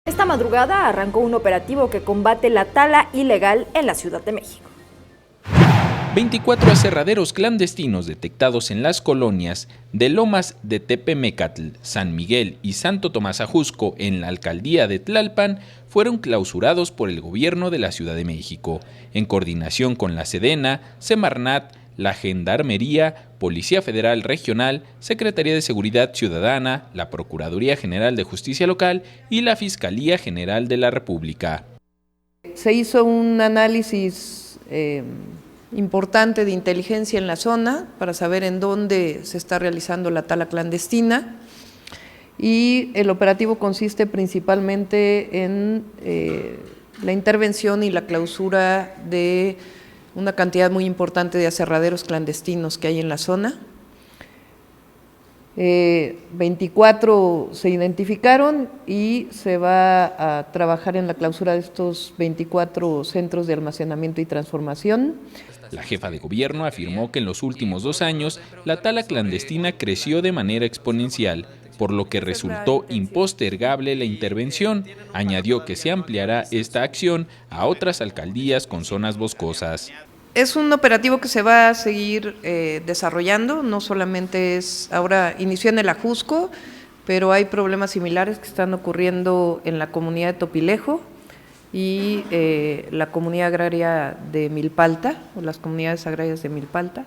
Esta madrugada arrancó un operativo que combate la tala ilegal en la Ciudad de México. 24 aserraderos clandestinos detectados en las colonias de Lomas de Tepemecatl, San Miguel y Santo Tomás Ajusco en la alcaldía de Tlalpan fueron clausurados por el gobierno de la Ciudad de México, en coordinación con la Sedena, Semarnat, la Gendarmería, Policía Federal Regional, Secretaría de Seguridad Ciudadana, la Procuraduría General de Justicia Local y la Fiscalía General de la República. Se hizo un análisis importante de inteligencia en la zona para saber en dónde se está realizando la tala clandestina, y el operativo consiste principalmente en la intervención y la clausura de una cantidad muy importante de aserraderos clandestinos que hay en la zona. 24 se identificaron y se va a trabajar en la clausura de estos 24 centros de almacenamiento y transformación. La jefa de gobierno afirmó que en los últimos 2 años la tala clandestina creció de manera exponencial, por lo que resultó impostergable la intervención. Añadió que se ampliará esta acción a otras alcaldías con zonas boscosas. Es un operativo que se va a seguir desarrollando, no solamente ahora inició en el Ajusco, pero hay problemas similares que están ocurriendo en la comunidad de Topilejo y la comunidad agraria de Milpalta, o las comunidades agrarias de Milpalta.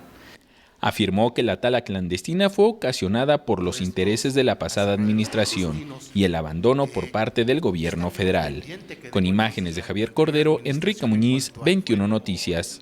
Afirmó que la tala clandestina fue ocasionada por los intereses de la pasada administración y el abandono por parte del gobierno federal. Con imágenes de Javier Cordero, Enrique Muñiz, 21 Noticias.